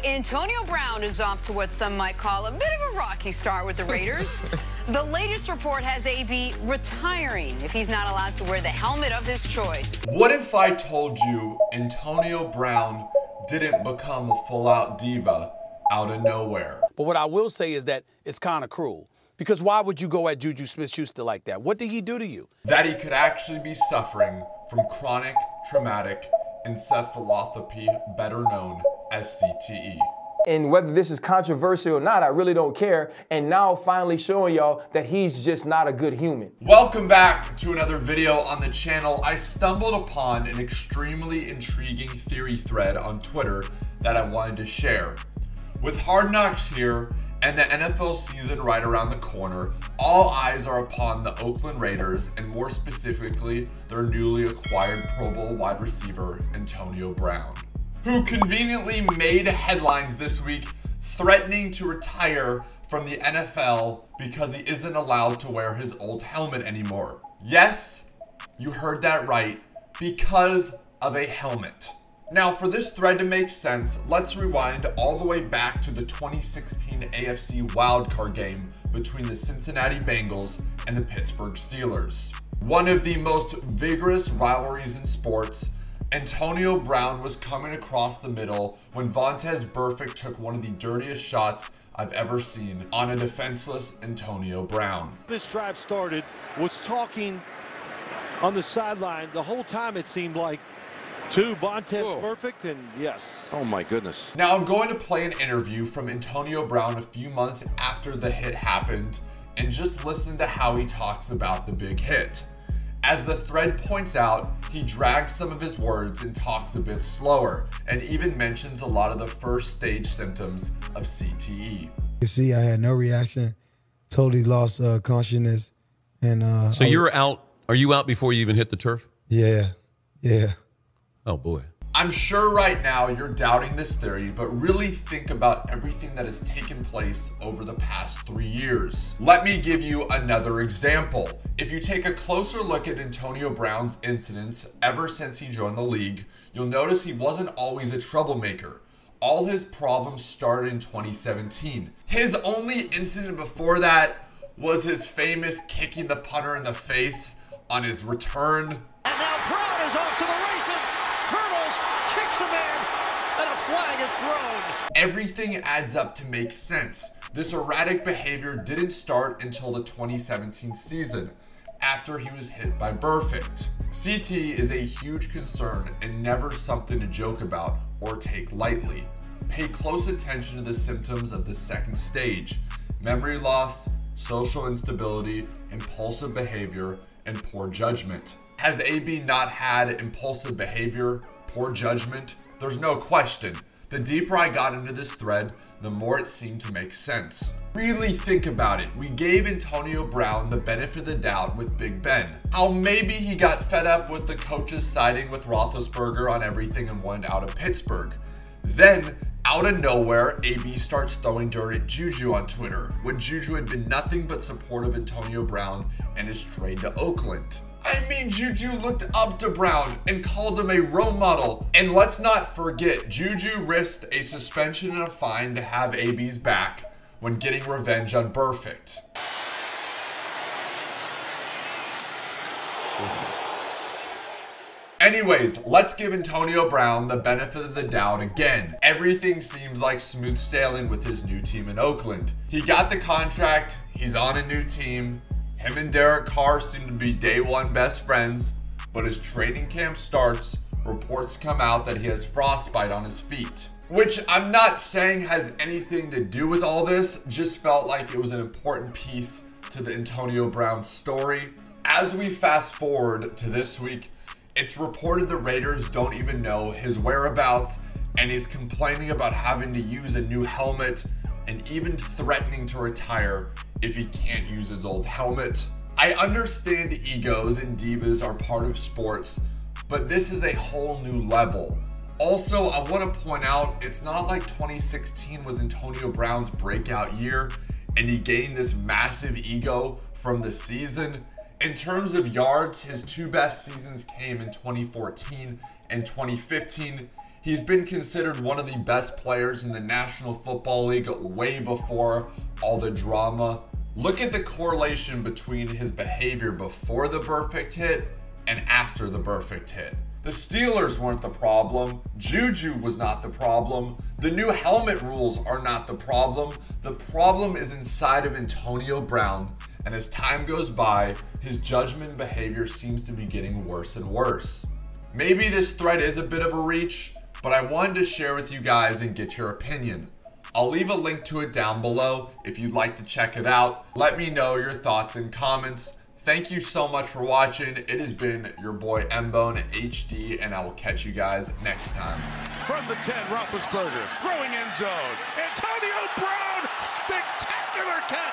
Antonio Brown is off to what some might call a bit of a rocky start with the Raiders. The latest report has AB retiring if he's not allowed to wear the helmet of his choice. What if I told you Antonio Brown didn't become a full-out diva out of nowhere? But what I will say is that it's kind of cruel. Because why would you go at Juju Smith-Schuster like that? What did he do to you? That he could actually be suffering from chronic traumatic encephalopathy, better known as CTE. And whether this is controversial or not, I really don't care. And now finally showing y'all that he's just not a good human. Welcome back to another video on the channel. I stumbled upon an extremely intriguing theory thread on Twitter that I wanted to share. With Hard Knocks here and the NFL season right around the corner, all eyes are upon the Oakland Raiders and more specifically their newly acquired Pro Bowl wide receiver, Antonio Brown, who conveniently made headlines this week threatening to retire from the NFL because he isn't allowed to wear his old helmet anymore. Yes, you heard that right, because of a helmet. Now, for this thread to make sense, let's rewind all the way back to the 2016 AFC wildcard game between the Cincinnati Bengals and the Pittsburgh Steelers. One of the most vigorous rivalries in sports. Antonio Brown was coming across the middle when Vontaze Burfict took one of the dirtiest shots I've ever seen on a defenseless Antonio Brown. This drive started, was talking on the sideline the whole time, it seemed like, to Vontaze Burfict, and yes. Oh my goodness. Now I'm going to play an interview from Antonio Brown a few months after the hit happened and just listen to how he talks about the big hit. As the thread points out, he drags some of his words and talks a bit slower and even mentions a lot of the first stage symptoms of CTE. You see, I had no reaction, totally lost consciousness. And so you're out, are you out before you even hit the turf? Yeah. Oh boy. I'm sure right now you're doubting this theory, but really think about everything that has taken place over the past 3 years. Let me give you another example. If you take a closer look at Antonio Brown's incidents ever since he joined the league, you'll notice he wasn't always a troublemaker. All his problems started in 2017. His only incident before that was his famous kicking the punter in the face on his return. And now Brown is off to the races. Hurdles, kicks a man, and a flag is thrown. Everything adds up to make sense. This erratic behavior didn't start until the 2017 season, after he was hit by Burfict. CT is a huge concern and never something to joke about or take lightly. Pay close attention to the symptoms of the second stage: memory loss, social instability, impulsive behavior, and poor judgment. Has AB not had impulsive behavior, poor judgment? There's no question. The deeper I got into this thread, the more it seemed to make sense. Really think about it. We gave Antonio Brown the benefit of the doubt with Big Ben. How maybe he got fed up with the coaches siding with Roethlisberger on everything and wanted out of Pittsburgh. Then, out of nowhere, AB starts throwing dirt at Juju on Twitter, when Juju had been nothing but supportive of Antonio Brown and his trade to Oakland. I mean, Juju looked up to Brown and called him a role model. And let's not forget, Juju risked a suspension and a fine to have AB's back when getting revenge on Burfict. Anyways, let's give Antonio Brown the benefit of the doubt again. Everything seems like smooth sailing with his new team in Oakland. He got the contract, he's on a new team. Him and Derek Carr seem to be day one best friends, but as training camp starts, reports come out that he has frostbite on his feet. Which I'm not saying has anything to do with all this, just felt like it was an important piece to the Antonio Brown story. As we fast forward to this week, it's reported the Raiders don't even know his whereabouts, and he's complaining about having to use a new helmet and even threatening to retire if he can't use his old helmet. I understand egos and divas are part of sports, but this is a whole new level. Also, I want to point out, it's not like 2016 was Antonio Brown's breakout year and he gained this massive ego from the season. In terms of yards, his two best seasons came in 2014 and 2015. He's been considered one of the best players in the National Football League way before all the drama. Look at the correlation between his behavior before the perfect hit and after the perfect hit. The Steelers weren't the problem. Juju was not the problem. The new helmet rules are not the problem. The problem is inside of Antonio Brown, and as time goes by, his judgment and behavior seems to be getting worse and worse. Maybe this thread is a bit of a reach, but I wanted to share with you guys and get your opinion. I'll leave a link to it down below if you'd like to check it out. Let me know your thoughts and comments. Thank you so much for watching. It has been your boy MboneHD, and I will catch you guys next time. From the 10, Roethlisberger throwing end zone. Antonio Brown, spectacular catch.